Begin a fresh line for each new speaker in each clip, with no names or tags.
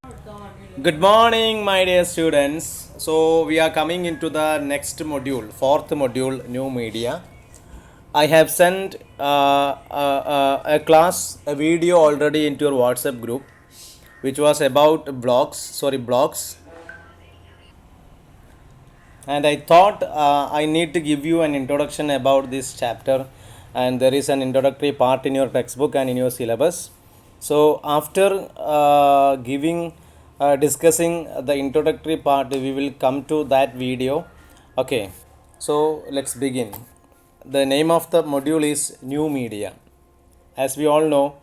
Good morning, my dear students. So, we are coming into the next module, fourth module, new media. I have sent a class, a video already into your WhatsApp group, which was about blogs. And I thought I need to give you an introduction about this chapter, and there is an introductory part in your textbook and in your syllabus. So after discussing the introductory part, we will come to that video. Okay, so let's begin. The name of the module is new media. As we all know,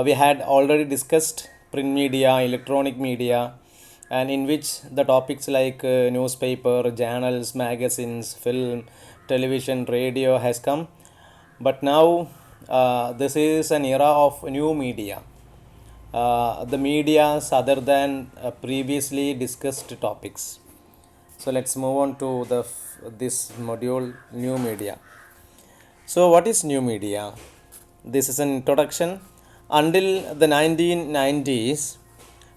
we had already discussed print media, electronic media, and in which the topics like newspaper, journals, magazines, film, television, radio has come. But now this is an era of new media. The medias other than previously discussed topics. So let's move on to this module, new media. So, what is new media? This is an introduction. Until the 1990s,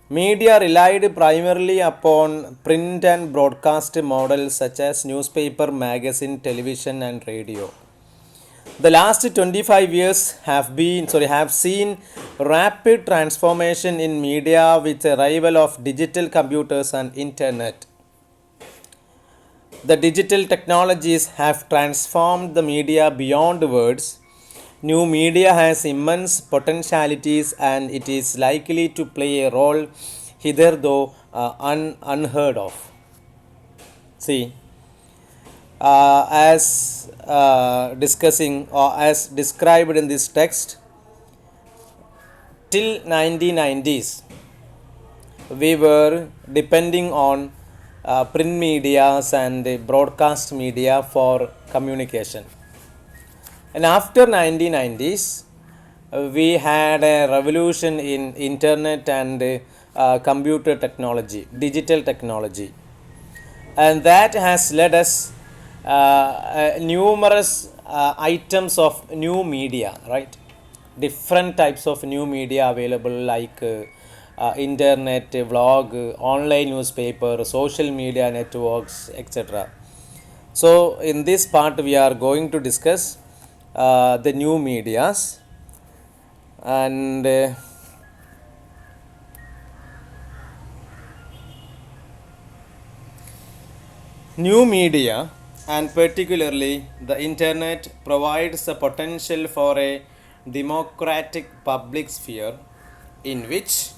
media relied primarily upon print and broadcast models such as newspaper, magazine, television, and radio. The last 25 years have seen rapid transformation in media with the arrival of digital computers and internet. The digital technologies have transformed the media beyond words. New media has immense potentialities and it is likely to play a role hitherto unheard of. See, as discussing or as described in this text, till 1990s, we were depending on print medias and broadcast media for communication. And after 1990s, we had a revolution in internet and computer technology, digital technology, and that has led us numerous items of new media, right? Different types of new media available like internet, vlog, online newspaper, social media networks, etc. So, in this part, we are going to discuss the new medias and new media, and particularly the internet, provides the potential for a democratic public sphere in which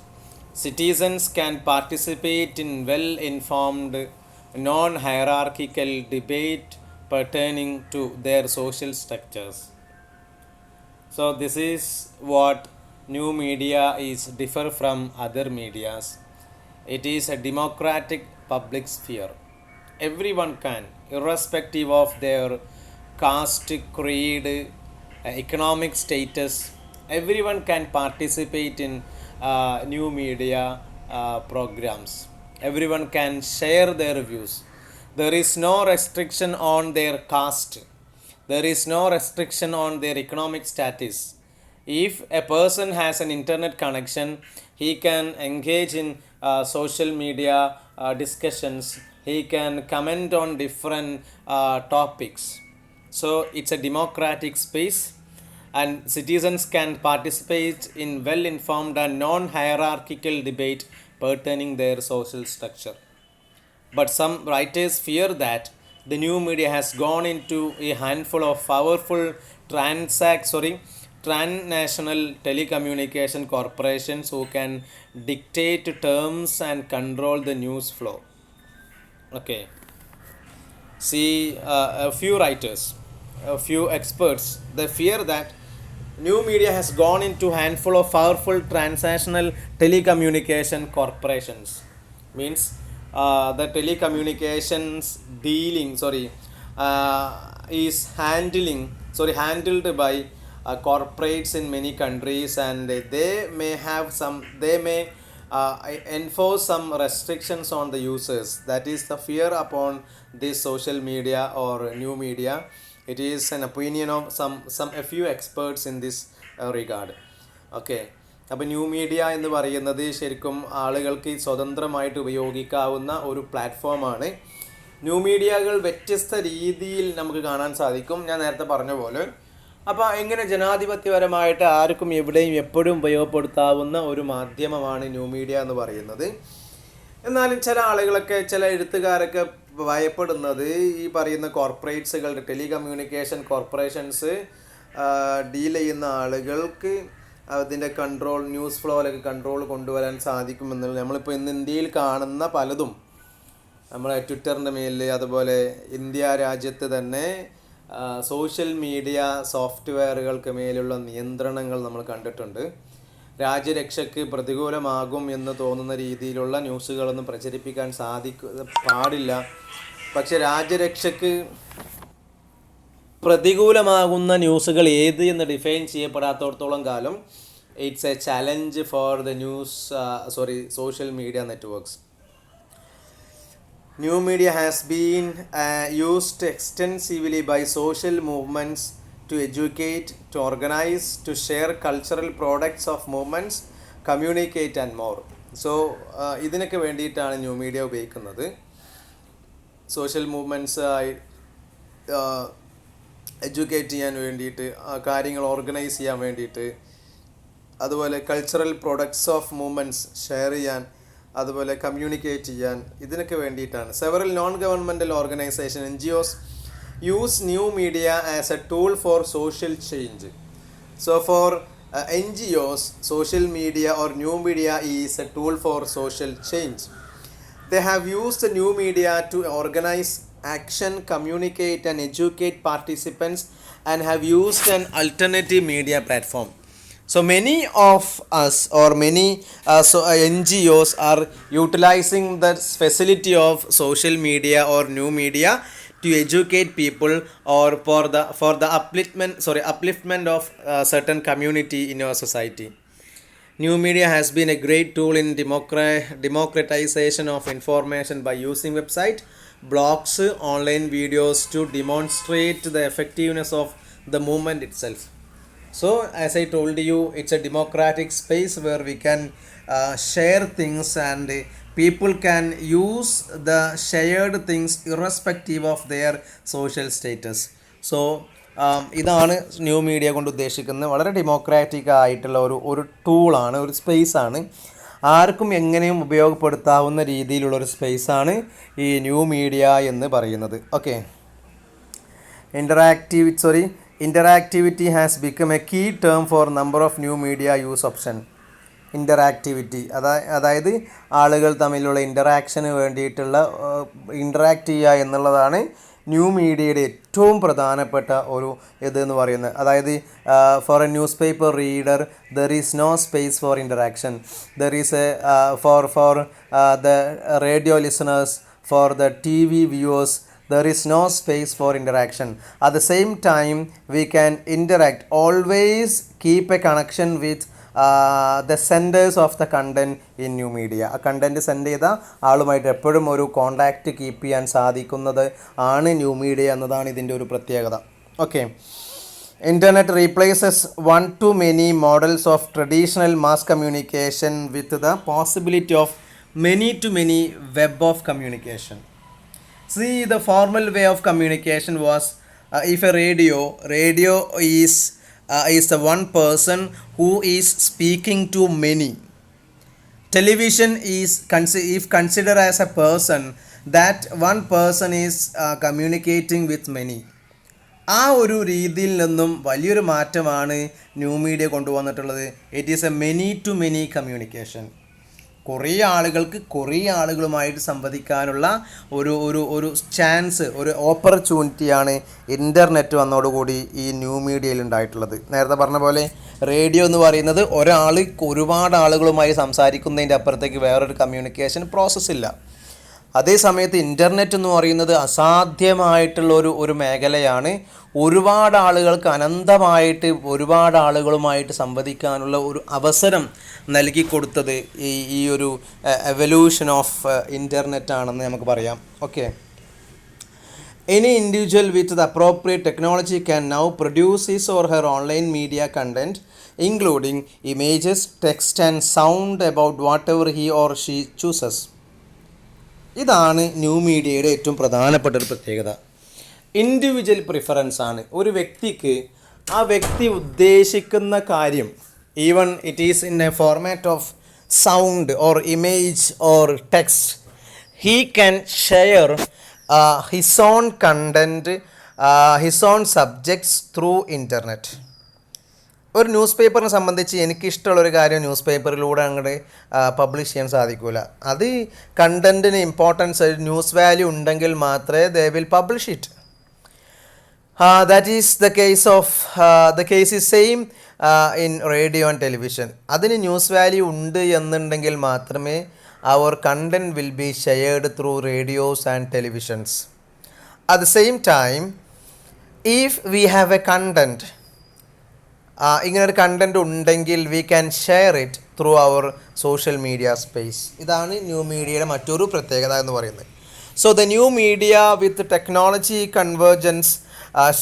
citizens can participate in well informed, non hierarchical debate pertaining to their social structures. So this is what new media is differ from other medias. It is a democratic public sphere. Everyone can, irrespective of their caste, creed, economic status, everyone can participate in new media programs. Everyone can share their views. There is no restriction on their caste. There is no restriction on their economic status. If a person has an internet connection, he can engage in social media discussions, he can comment on different topics. So it's a democratic space, and citizens can participate in well informed and non hierarchical debate pertaining their social structure. But some writers fear that the new media has gone into a handful of powerful transnational telecommunication corporations who can dictate terms and control the news flow. Okay. See, a few writers, a few experts, they fear that new media has gone into handful of powerful transnational telecommunication corporations. Means the telecommunications is handled by corporates in many countries, and they may enforce some restrictions on the users. That is the fear upon this social media or new media. It is an opinion of some a few experts in this regard. Okay. അപ്പോൾ new media എന്ന് പറയുന്നത് ശരിക്കും ആളുകൾക്ക് സ്വതന്ത്രമായിട്ട് ഉപയോഗിക്കാവുന്ന ഒരു പ്ലാറ്റ്ഫോമാണ്. New മീഡിയകൾ വ്യത്യസ്ത രീതിയിൽ നമുക്ക് കാണാൻ സാധിക്കും, ഞാൻ നേരത്തെ പറഞ്ഞ പോലെ. അപ്പോൾ എങ്ങനെ ജനാധിപത്യപരമായിട്ട് ആർക്കും എവിടെയും എപ്പോഴും ഉപയോഗപ്പെടുത്താവുന്ന ഒരു മാധ്യമമാണ് ന്യൂ മീഡിയ എന്ന് പറയുന്നത്. എന്നാലും ചില ആളുകളൊക്കെ, ചില എഴുത്തുകാരൊക്കെ ഭയപ്പെടുന്നത് ഈ പറയുന്ന കോർപ്പറേറ്റ്സുകളുടെ, ടെലികമ്മ്യൂണിക്കേഷൻ കോർപ്പറേഷൻസ് ഡീൽ ചെയ്യുന്ന ആളുകൾക്ക് അതിൻ്റെ കൺട്രോൾ, ന്യൂസ് ഫ്ലോയിലൊക്കെ കൺട്രോൾ കൊണ്ടുവരാൻ സാധിക്കുമെന്നുള്ളത്. നമ്മളിപ്പോൾ ഇന്ന് ഇന്ത്യയിൽ കാണുന്ന പലതും, നമ്മളെ ട്വിറ്ററിൻ്റെ മേലിൽ, അതുപോലെ ഇന്ത്യ രാജ്യത്ത് തന്നെ സോഷ്യൽ മീഡിയ സോഫ്റ്റ്വെയറുകൾക്ക് മേലുള്ള നിയന്ത്രണങ്ങൾ നമ്മൾ കണ്ടിട്ടുണ്ട്. രാജ്യരക്ഷയ്ക്ക് പ്രതികൂലമാകും എന്ന് തോന്നുന്ന രീതിയിലുള്ള ന്യൂസുകളൊന്നും പ്രചരിപ്പിക്കാൻ പാടില്ല. പക്ഷെ രാജ്യരക്ഷയ്ക്ക് പ്രതികൂലമാകുന്ന ന്യൂസുകൾ ഏത് എന്ന് ഡിഫൈൻ ചെയ്യപ്പെടാത്തടത്തോളം കാലം it's A challenge for the social media networks. New media has been used extensively by social movements to educate, to organize, to share cultural products of movements, communicate and more. So ഇതിനൊക്കെ വേണ്ടിയിട്ടാണ് new media ഉപയോഗിക്കുന്നത്. Social movements educate ചെയ്യാൻ വേണ്ടിയിട്ട്, കാര്യങ്ങൾ organise ചെയ്യാൻ വേണ്ടിയിട്ട്, അതുപോലെ cultural products of movements share ചെയ്യാൻ, അതുപോലെ കമ്മ്യൂണിക്കേറ്റ് ചെയ്യാൻ, ഇതിനൊക്കെ വേണ്ടിയിട്ടാണ്. Several non governmental organisation NGOs use new media as a tool for social change. So for NGOs, social media or new media is a tool for social change. They have used the new media to organize action, communicate and educate participants, and have used an alternative media platform. So many of us or many NGOs are utilizing the facility of social media or new media to educate people or for the upliftment of certain community in our society. New media has been a great tool in democratization of information by using website, blogs, online videos to demonstrate the effectiveness of the movement itself. So as I told you, it's a democratic space where we can share things and people can use the shared things irrespective of their social status. So ഇതാണ് new media കൊണ്ട് ഉദ്ദേശിക്കുന്നത്. വളരെ democratic ആയിട്ടുള്ള ഒരു ടൂളാണ്, ഒരു സ്പേസാണ്. ആർക്കും എങ്ങനെയും ഉപയോഗപ്പെടുത്താവുന്ന രീതിയിലുള്ളൊരു സ്പേസാണ് ഈ ന്യൂ മീഡിയ എന്ന് പറയുന്നത്. Okay, Interactivity has become a key term for number of new media use option. Interactivity അതായത് ആളുകൾ തമ്മിലുള്ള ഇൻ്ററാക്ഷന് വേണ്ടിയിട്ടുള്ള ഇൻ്ററാക്റ്റ് ചെയ്യുക എന്നുള്ളതാണ് ന്യൂ മീഡിയയുടെ ഏറ്റവും പ്രധാനപ്പെട്ട ഒരു ഇതെന്ന് പറയുന്നത്. അതായത് for a newspaper reader there is no space for interaction. There is a for the radio listeners, for the TV viewers, there is no space for interaction. At the same time, we can interact, always keep a connection with the senders of the content in new media. ആ content send ചെയ്ത ആളുമായിട്ട് എപ്പോഴും ഒരു contact keep ചെയ്യാൻ സാധിക്കുന്നത് ആണ് new media എന്നതാണ് ഇതിൻ്റെ ഒരു പ്രത്യേകത. Okay, internet replaces one to many models of traditional mass communication with the possibility of many to many web of communication. See, the formal way of communication was if a radio is the one person who is speaking to many. Television is if considered as a person, that one person is communicating with many. ആ ഒരു രീതിയിൽ നിന്നും വലിയൊരു മാറ്റമാണ് new media കൊണ്ടുവന്നിട്ടുള്ളത്. It is a many to many communication. കുറേ ആളുകൾക്ക് കുറേ ആളുകളുമായിട്ട് സംവദിക്കാനുള്ള ഒരു ചാൻസ്, ഒരു ഓപ്പർച്യൂണിറ്റിയാണ് ഇൻ്റർനെറ്റ് വന്നതോടുകൂടി ഈ ന്യൂ മീഡിയയിൽ ഉണ്ടായിട്ടുള്ളത്. നേരത്തെ പറഞ്ഞ പോലെ റേഡിയോ എന്ന് പറയുന്നത് ഒരുപാട് ആളുകളുമായി സംസാരിക്കുന്നതിൻ്റെ അപ്പുറത്തേക്ക് വേറൊരു കമ്മ്യൂണിക്കേഷൻ പ്രോസസ്സില്ല. അതേ സമയത്ത് ഇൻ്റർനെറ്റ് എന്ന് പറയുന്നത് അസാധ്യമായിട്ടുള്ള ഒരു മേഖലയാണ്. ഒരുപാട് ആളുകൾക്ക് അനന്തമായിട്ട് ഒരുപാട് ആളുകളുമായിട്ട് സംവദിക്കാനുള്ള ഒരു അവസരം നൽകി കൊടുത്തത് ഈ ഒരു എവല്യൂഷൻ ഓഫ് ഇൻ്റർനെറ്റ് ആണെന്ന് നമുക്ക് പറയാം. Okay, Any individual with the appropriate technology can now produce his or her online media content, including images, text, and sound about whatever he or she chooses. ഇതാണ് ന്യൂ മീഡിയയുടെ ഏറ്റവും പ്രധാനപ്പെട്ട ഒരു പ്രത്യേകത. Individual preference ആണ്. ഒരു വ്യക്തിക്ക് ആ വ്യക്തി ഉദ്ദേശിക്കുന്ന കാര്യം, even it is in A format of sound or image or text, he can share his own content, his own subjects through internet. ഒരു ന്യൂസ് പേപ്പറിനെ സംബന്ധിച്ച് എനിക്കിഷ്ടമുള്ളൊരു കാര്യം ന്യൂസ് പേപ്പറിലൂടെ അങ്ങോട്ട് പബ്ലിഷ് ചെയ്യാൻ സാധിക്കില്ല. അത് കണ്ടൻറ്റിന് ഇമ്പോർട്ടൻസ്, ന്യൂസ് വാല്യൂ ഉണ്ടെങ്കിൽ മാത്രമേ they will publish it. That is the case is same in radio and television. അതിന് ന്യൂസ് വാല്യൂ ഉണ്ട് എന്നുണ്ടെങ്കിൽ മാത്രമേ അവർ content will be shared through radios and televisions. At the same time, if we have a content, ഇങ്ങനൊരു content ഉണ്ടെങ്കിൽ we can share it through അവർ social media space. ഇതാണ് new മീഡിയയുടെ മറ്റൊരു പ്രത്യേകത എന്ന് പറയുന്നത്. So the new media with technology convergence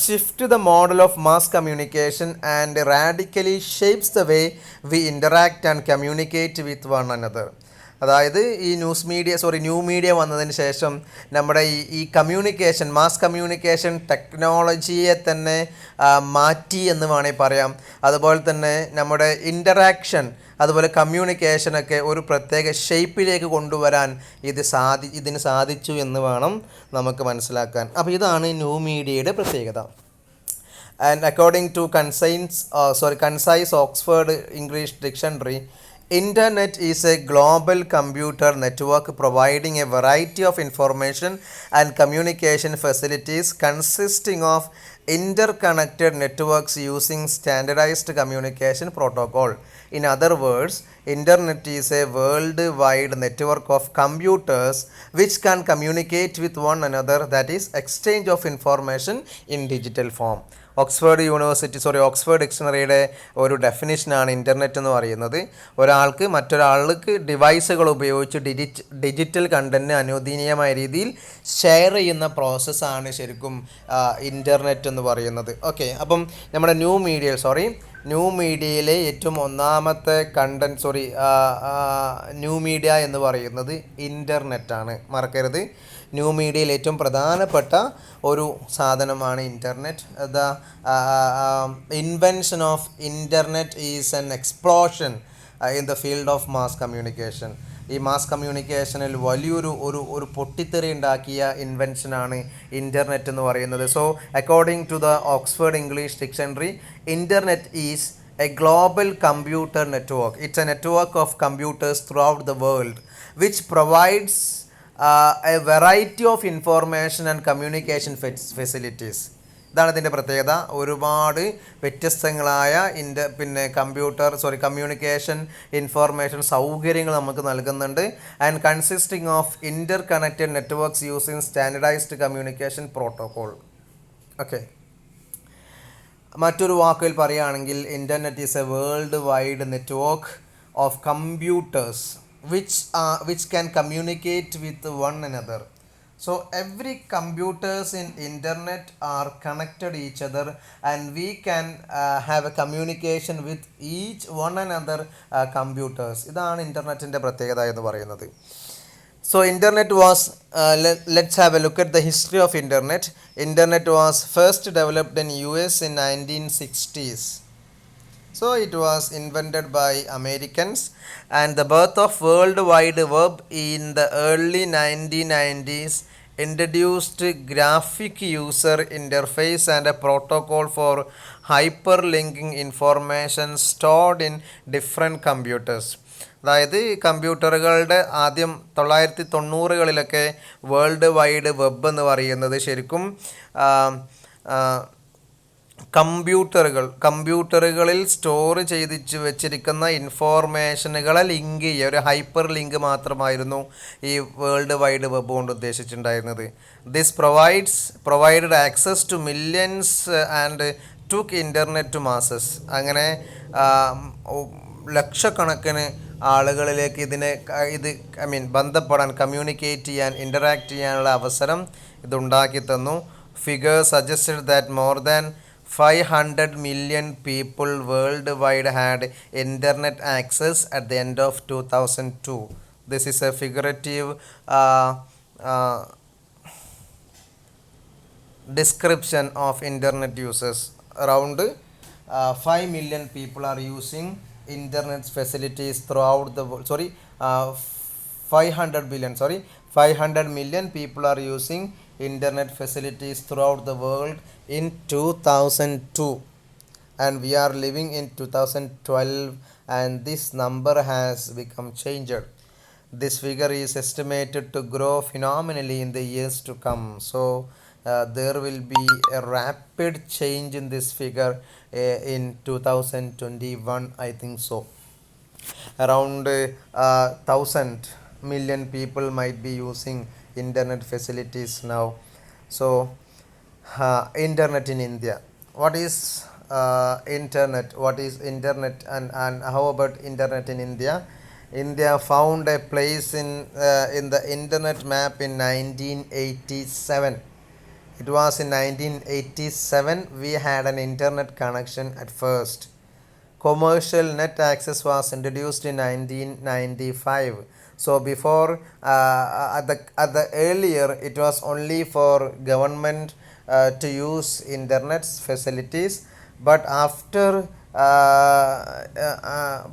shift the model of mass communication and radically shapes the way we interact and communicate with one another. അതായത് ഈ new media വന്നതിന് ശേഷം നമ്മുടെ ഈ കമ്മ്യൂണിക്കേഷൻ, മാസ് കമ്മ്യൂണിക്കേഷൻ ടെക്നോളജിയെ തന്നെ മാറ്റി എന്ന് വേണമെങ്കിൽ പറയാം. അതുപോലെ തന്നെ നമ്മുടെ ഇൻ്ററാക്ഷൻ, അതുപോലെ കമ്മ്യൂണിക്കേഷനൊക്കെ ഒരു പ്രത്യേക ഷേപ്പിലേക്ക് കൊണ്ടുവരാൻ ഇതിന് സാധിച്ചു എന്ന് വേണം നമുക്ക് മനസ്സിലാക്കാൻ. അപ്പോൾ ഇതാണ് ന്യൂ മീഡിയയുടെ പ്രത്യേകത. And according to concise Oxford English dictionary, Internet is a global computer network providing a variety of information and communication facilities consisting of interconnected networks using standardized communication protocol. In other words, Internet is a worldwide network of computers which can communicate with one another, that is, exchange of information in digital form. Oxford ഡിക്ഷണറിയുടെ ഒരു ഡെഫിനിഷനാണ് internet എന്ന് പറയുന്നത്. ഒരാൾക്ക് മറ്റൊരാൾക്ക് ഡിവൈസുകൾ ഉപയോഗിച്ച് digital content അനുവദനീയമായ രീതിയിൽ ഷെയർ ചെയ്യുന്ന പ്രോസസ്സാണ് ശരിക്കും ഇൻ്റർനെറ്റ് എന്ന് പറയുന്നത്. ഓക്കെ, അപ്പം നമ്മുടെ ന്യൂ മീഡിയയിലെ ഏറ്റവും ഒന്നാമത്തെ ന്യൂ മീഡിയ എന്ന് പറയുന്നത് ഇൻ്റർനെറ്റാണ്. മറക്കരുത്, ന്യൂ മീഡിയയിൽ ഏറ്റവും പ്രധാനപ്പെട്ട ഒരു സാധനമാണ് internet. The invention of internet is an explosion in the field of mass communication. ഈ മാസ് കമ്മ്യൂണിക്കേഷനിൽ വലിയൊരു ഒരു പൊട്ടിത്തെറി ഉണ്ടാക്കിയ ഇൻവെൻഷനാണ് ഇൻ്റർനെറ്റ് എന്ന് പറയുന്നത്. So according to the Oxford English dictionary, internet is a global computer network. It's a network of computers throughout the world which provides a variety of information and communication facilities. ഇതാണ് ഇതിൻ്റെ പ്രത്യേകത. ഒരുപാട് വ്യത്യസ്തങ്ങളായ communication information സൗകര്യങ്ങൾ നമുക്ക് നൽകുന്നുണ്ട്. And consisting of interconnected networks using standardised communication protocol. Okay, മറ്റൊരു വാക്കിൽ പറയുകയാണെങ്കിൽ internet is a world wide network of computers which can communicate with one another. So every computers in internet are connected each other and we can have a communication with each one another computers. ഇതാണ് ഇൻ്റർനെറ്റിൻ്റെ പ്രത്യേകത എന്ന് പറയുന്നത്. So internet was let's have a look at the history of internet. Internet was first developed in US in 1960s. So it was invented by Americans, and the birth of World Wide Web in the early 1990s introduced graphic user interface and a protocol for hyperlinking information stored in different computers. അതായത് കമ്പ്യൂട്ടറുകളുടെ ആദ്യം 1990കളിലൊക്കെ world wide web എന്ന് പറയുന്നത് ശരിക്കും കമ്പ്യൂട്ടറുകളിൽ store ചെയ്ത് വെച്ചിരിക്കുന്ന ഇൻഫോർമേഷനുകളെ link ചെയ്യുക, ഒരു hyper link മാത്രമായിരുന്നു ഈ വേൾഡ് വൈഡ് വെബ് കൊണ്ട് ഉദ്ദേശിച്ചിട്ടുണ്ടായിരുന്നത്. This provided access to millions and took internet to masses. അങ്ങനെ ലക്ഷക്കണക്കിന് ആളുകളിലേക്ക് ബന്ധപ്പെടാൻ, കമ്മ്യൂണിക്കേറ്റ് ചെയ്യാൻ, ഇൻ്ററാക്റ്റ് ചെയ്യാനുള്ള അവസരം ഇതുണ്ടാക്കി തന്നു. figure suggested that more than 500 million people worldwide had internet access at the end of 2002. This is a figurative uh, uh, description of internet users. Around 5 million people are using internet facilities throughout the world. 500 billion, 500 million people are using internet facilities throughout the world in 2002, and we are living in 2012, and this number has become changed. This figure is estimated to grow phenomenally in the years to come. So there will be a rapid change in this figure in 2021, I think so. Around 1,000 million people might be using internet facilities now. So internet in India. What is internet? What is internet, and how about internet in India? India found a place in the internet map in 1987. It was in 1987 we had an internet connection at first. Commercial net access was introduced in 1995. So before at the earlier it was only for government to use internet facilities, but after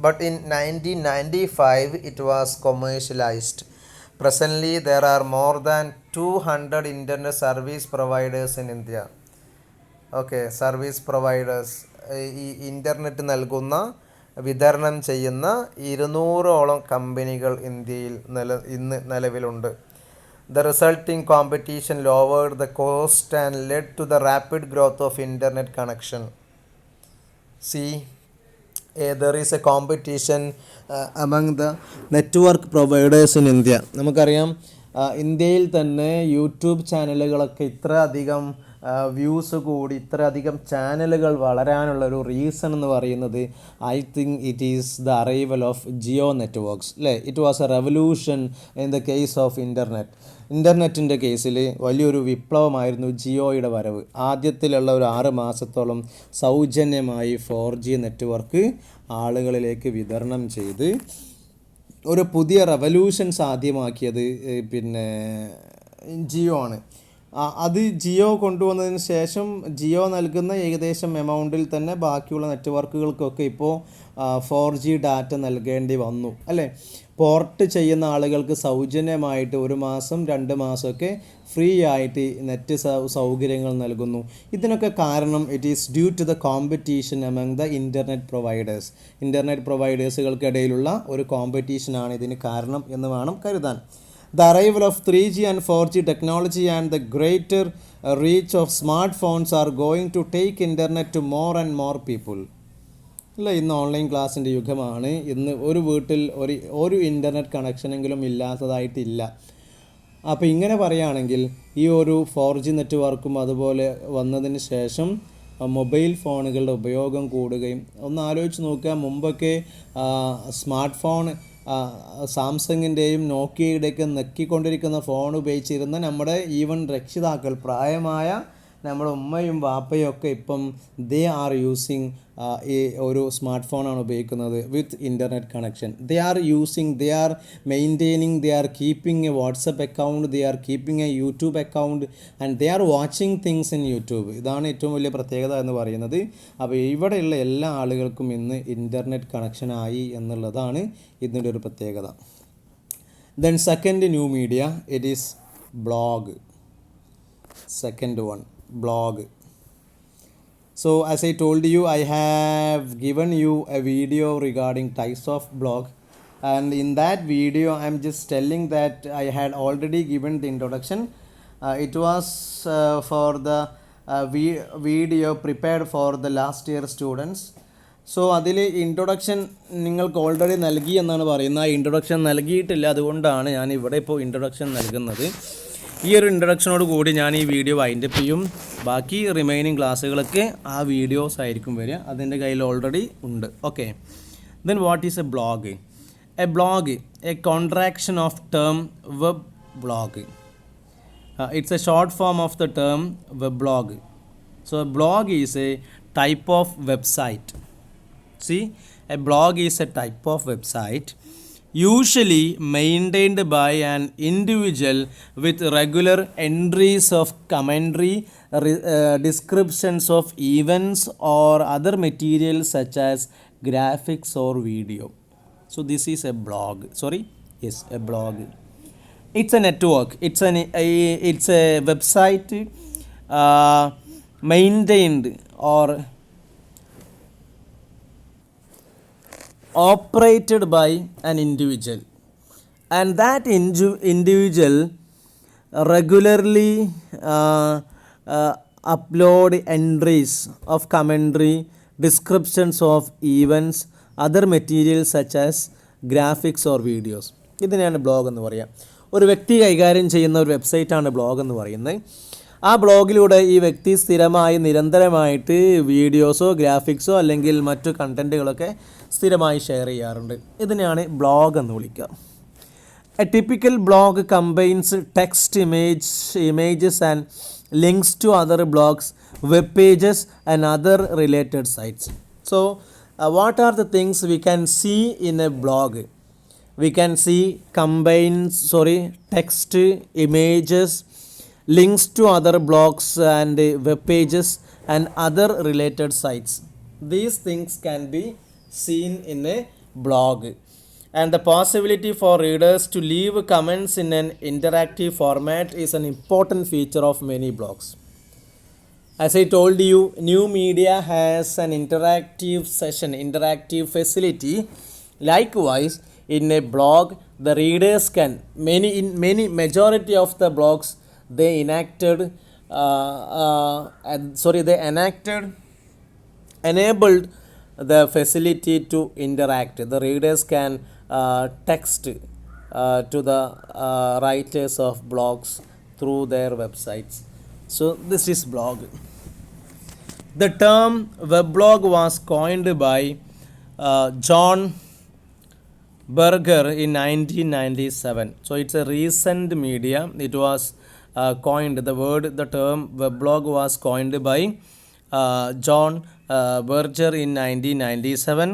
but in 1995 it was commercialized. Presently there are more than 200 internet service providers in India. Okay, service providers, ഈ internet നൽകുന്ന വിതരണം ചെയ്യുന്ന 200ഓളം കമ്പനികൾ ഇന്ത്യയിൽ ഇന്ന് നിലവിലുണ്ട്. The resulting competition lowered the cost and led to the rapid growth of internet connection. See, there is a competition among the network providers in India. നമുക്കറിയാം, ഇന്ത്യയിൽ തന്നെ യൂട്യൂബ് ചാനലുകളൊക്കെ ഇത്ര അധികം വ്യൂസ് കൂടി, ഇത്രയധികം ചാനലുകൾ വളരാനുള്ളൊരു റീസൺ എന്ന് പറയുന്നത് I think it is the arrival of Jio networks, അല്ലേ? It was a revolution in the case of ഇൻ്റർനെറ്റിൻ്റെ കേസിൽ വലിയൊരു വിപ്ലവമായിരുന്നു ജിയോയുടെ വരവ്. ആദ്യത്തിലുള്ള ഒരു 6 മാസത്തോളം സൗജന്യമായി 4G നെറ്റ്വർക്ക് ആളുകളിലേക്ക് വിതരണം ചെയ്ത് ഒരു പുതിയ റെവല്യൂഷൻ സാധ്യമാക്കിയത് ജിയോ ആണ്. അത് ജിയോ കൊണ്ടുവന്നതിന് ശേഷം ജിയോ നൽകുന്ന ഏകദേശം എമൗണ്ടിൽ തന്നെ ബാക്കിയുള്ള നെറ്റ്വർക്കുകൾക്കൊക്കെ ഇപ്പോൾ 4G ഡാറ്റ നൽകേണ്ടി വന്നു, അല്ലേ? പോർട്ട് ചെയ്യുന്ന ആളുകൾക്ക് സൗജന്യമായിട്ട് 1 മാസം 2 മാസമൊക്കെ ഫ്രീ ആയിട്ട് നെറ്റ് സൗകര്യങ്ങൾ നൽകുന്നു. ഇതിനൊക്കെ കാരണം it is due to the competition among the internet പ്രൊവൈഡേഴ്സുകൾക്കിടയിലുള്ള ഒരു കോമ്പറ്റീഷനാണ് ഇതിന് കാരണം എന്ന് വേണം കരുതാൻ. The arrival of 3G and 4G technology and the greater reach of smartphones are going to take internet to more and more people. അല്ല, ഇന്ന് ഓൺലൈൻ ക്ലാസ്സിൻ്റെ യുഗമാണ്. ഇന്ന് ഒരു വീട്ടിൽ ഒരു ഇൻ്റർനെറ്റ് കണക്ഷനെങ്കിലും ഇല്ലാത്തതായിട്ടില്ല. അപ്പോൾ ഇങ്ങനെ പറയുകയാണെങ്കിൽ ഈ ഒരു 4G നെറ്റ്വർക്കും അതുപോലെ വന്നതിന് ശേഷം മൊബൈൽ ഫോണുകളുടെ ഉപയോഗം കൂടുകയും, ഒന്ന് ആലോചിച്ച് നോക്കുക, മുമ്പൊക്കെ സ്മാർട്ട് ഫോൺ സാംസങ്ങിൻ്റെയും നോക്കിയയുടെയൊക്കെ നെക്കിക്കൊണ്ടിരിക്കുന്ന ഫോൺ ഉപയോഗിച്ചിരുന്ന നമ്മുടെ ഈവൻ രക്ഷിതാക്കൾ, പ്രായമായ നമ്മുടെ ഉമ്മയും വാപ്പയും ഒക്കെ ഇപ്പം ദേ ആർ യൂസിങ് ഈ ഒരു സ്മാർട്ട് ഫോണാണ് ഉപയോഗിക്കുന്നത് with internet connection. They are maintaining, they are keeping a WhatsApp account, they are keeping a YouTube account, and they are watching things in YouTube. ഇതാണ് ഏറ്റവും വലിയ പ്രത്യേകത എന്ന് പറയുന്നത്. അപ്പോൾ ഇവിടെയുള്ള എല്ലാ ആളുകൾക്കും ഇന്ന് ഇൻ്റർനെറ്റ് കണക്ഷനായി എന്നുള്ളതാണ് ഇതിൻ്റെ ഒരു പ്രത്യേകത. Then second new media, it is blog. Second one, blog. So as I told you, I have given you a video regarding types of blog, and in that video I am just telling that I had already given the introduction. It was for the video prepared for the last year students. So അതിൽ introduction നിങ്ങൾക്ക് already നൽകി എന്നാണ് പറയുന്നത്. Introduction നൽകിയിട്ടില്ല, അതുകൊണ്ടാണ് ഞാൻ ഇവിടെ ഇപ്പോൾ ഇൻട്രൊഡക്ഷൻ നൽകുന്നത്. ഈ ഒരു ഇൻട്രൊഡക്ഷനോട് കൂടി ഞാൻ ഈ വീഡിയോ വൈൻഡപ്പ് ചെയ്യും. ബാക്കി റിമൈനിങ് ക്ലാസ്സുകളൊക്കെ ആ വീഡിയോസ് ആയിരിക്കും വരിക, അതെൻ്റെ കയ്യിൽ ഓൾറെഡി ഉണ്ട്. Okay, then what is A blog? A blog, A contraction of term web blog. It's a short form of the term weblog. So a blog is a type of website. See, a blog is a type of website usually maintained by an individual with regular entries of commentary, descriptions of events or other materials such as graphics or video. So this is a blog. Sorry, yes, a blog. It's a network. It's a website maintained or operated by an individual, and that individual regularly upload entries of commentary, descriptions of events, other materials such as graphics or videos. ഇതിനെയാണ് blog എന്ന് പറയുക. ഒരു വ്യക്തി കൈകാര്യം ചെയ്യുന്ന ഒരു വെബ്സൈറ്റാണ് blog എന്ന് പറയുന്നത്. ആ ബ്ലോഗിലൂടെ ഈ വ്യക്തി സ്ഥിരമായി നിരന്തരമായിട്ട് വീഡിയോസോ ഗ്രാഫിക്സോ അല്ലെങ്കിൽ മറ്റു കണ്ടൻറ്റുകളൊക്കെ സ്ഥിരമായി ഷെയർ ചെയ്യാറുണ്ട്. ഇതിനെയാണ് ബ്ലോഗ് എന്ന് വിളിക്കുക. A typical blog combines text, images and links to other blogs, web pages and other related sites. So what are the things we can see in a blog? We can see text, images, links to other blogs and web pages and other related sites. These things can be seen in a blog, and the possibility for readers to leave comments in an interactive format is an important feature of many blogs. As I told you, New Media has an interactive facility. Likewise, in a blog, the readers can majority of the blogs they enabled the facility to interact. The readers can text to the writers of blogs through their websites. So this is blog. The term weblog was coined by John Berger in 1997. So it's a recent media. It was coined, the term weblog was coined by John Berger in 1997.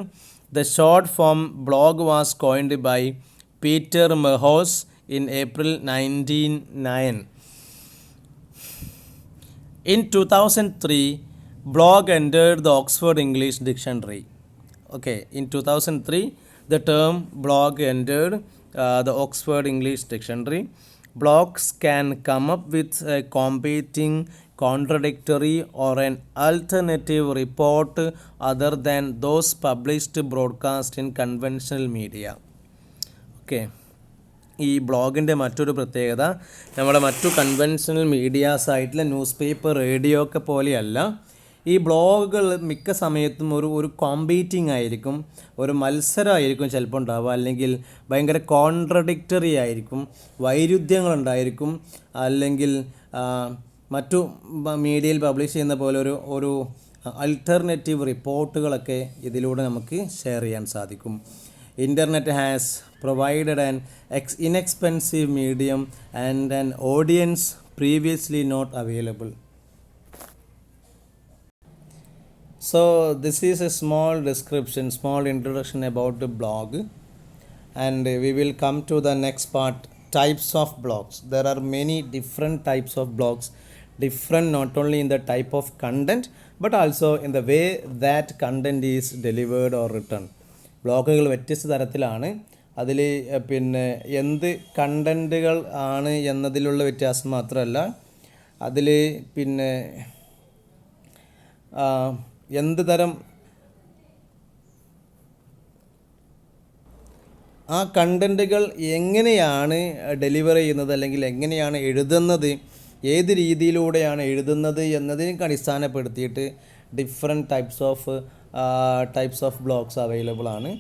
The short form blog was coined by Peter Merhous in April 1909. In 2003, blog entered the Oxford English Dictionary. Okay, in 2003, the term blog entered the Oxford English Dictionary. Blogs can come up with a competing, contradictory, or an alternative report other than those published broadcast in conventional media. Okay. ഈ ബ്ലോഗിൻ്റെ മറ്റൊരു പ്രത്യേകത, നമ്മുടെ മറ്റു conventional മീഡിയാസായിട്ടുള്ള news paper, radio ഒക്കെ പോലെയല്ല. ഈ ബ്ലോഗുകൾ മിക്ക സമയത്തും ഒരു കോമ്പീറ്റിംഗ് ആയിരിക്കും, ഒരു മത്സരമായിരിക്കും ചിലപ്പോൾ ഉണ്ടാവുക, അല്ലെങ്കിൽ ഭയങ്കര കോൺട്രഡിക്റ്ററി ആയിരിക്കും, വൈരുദ്ധ്യങ്ങളുണ്ടായിരിക്കും, അല്ലെങ്കിൽ മറ്റു മീഡിയയിൽ പബ്ലിഷ് ചെയ്യുന്ന പോലെ ഒരു അൾട്ടർനേറ്റീവ് റിപ്പോർട്ടുകളൊക്കെ ഇതിലൂടെ നമുക്ക് ഷെയർ ചെയ്യാൻ സാധിക്കും. Internet has provided an inexpensive medium and an audience previously not available. So this is a small introduction about the blog, and we will come to the next part, types of blogs. There are many different types of blogs, different not only in the type of content but also in the way that content is delivered or written. ബ്ലോഗുകൾ വ്യത്യസ്ത തരത്തിലാണ്. അതിൽ പിന്നെ എന്ത് കണ്ടൻറ്റുകൾ ആണ് എന്നതിലുള്ള വ്യത്യാസം മാത്രമല്ല, അതിൽ പിന്നെ എന്ത് തരം ആ കണ്ടൻറ്റുകൾ എങ്ങനെയാണ് ഡെലിവർ ചെയ്യുന്നത്, അല്ലെങ്കിൽ എങ്ങനെയാണ് എഴുതുന്നത്, ഏത് രീതിയിലൂടെയാണ് എഴുതുന്നത് എന്നതിനൊക്കെ അടിസ്ഥാനപ്പെടുത്തിയിട്ട് different types of blogs available ആണ്.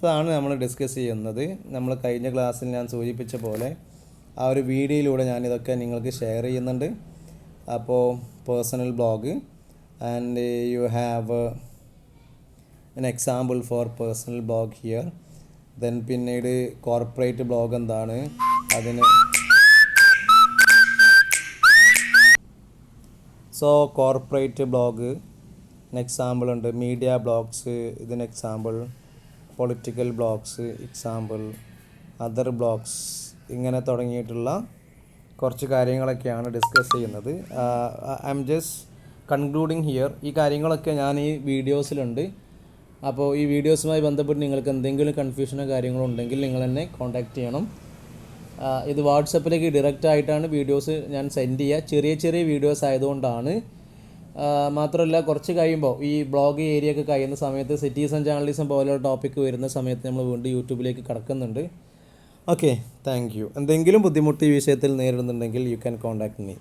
അതാണ് നമ്മൾ ഡിസ്കസ് ചെയ്യുന്നത്. നമ്മൾ കഴിഞ്ഞ ക്ലാസ്സിൽ ഞാൻ സൂചിപ്പിച്ച പോലെ ആ ഒരു വീഡിയോയിലൂടെ ഞാനിതൊക്കെ നിങ്ങൾക്ക് ഷെയർ ചെയ്യുന്നുണ്ട്. അപ്പോൾ personal blog, and you have an example for personal blog here. Then പിന്നീട് കോർപ്പറേറ്റ് ബ്ലോഗ് എന്താണ്, അതിന് സോ കോർപ്പറേറ്റ് ബ്ലോഗ് എക്സാമ്പിൾ ഉണ്ട്, മീഡിയ ബ്ലോഗ്സ് ഇതിന് example, political blogs example, other blogs, ഇങ്ങനെ തുടങ്ങിയിട്ടുള്ള കുറച്ച് കാര്യങ്ങളൊക്കെയാണ് ഡിസ്കസ് ചെയ്യുന്നത്. I am just concluding here. ഈ കാര്യങ്ങളൊക്കെ ഞാൻ ഈ വീഡിയോസിലുണ്ട്. അപ്പോൾ ഈ വീഡിയോസുമായി ബന്ധപ്പെട്ട് നിങ്ങൾക്ക് എന്തെങ്കിലും കൺഫ്യൂഷനോ കാര്യങ്ങളോ ഉണ്ടെങ്കിൽ നിങ്ങൾ എന്നെ കോൺടാക്റ്റ് ചെയ്യണം. ഇത് വാട്സപ്പിലേക്ക് ഡയറക്റ്റ് ആയിട്ടാണ് വീഡിയോസ് ഞാൻ സെൻഡ് ചെയ്യുക. ചെറിയ ചെറിയ വീഡിയോസ് ആയതുകൊണ്ടാണ്. മാത്രമല്ല കുറച്ച് കഴിയുമ്പോൾ ഈ ബ്ലോഗ് ഏരിയ ഒക്കെ കഴിയുന്ന സമയത്ത് സിറ്റിസൺ ജേർണലിസം പോലെയുള്ള ടോപ്പിക്ക് വരുന്ന സമയത്ത് നമ്മൾ വീണ്ടും യൂട്യൂബിലേക്ക് കടക്കുന്നുണ്ട്. Okay, thank you. എന്തെങ്കിലും ബുദ്ധിമുട്ട് ഈ വിഷയത്തിൽ നേരിടുന്നുണ്ടെങ്കിൽ യു ക്യാൻ കോൺടാക്ട് മീ.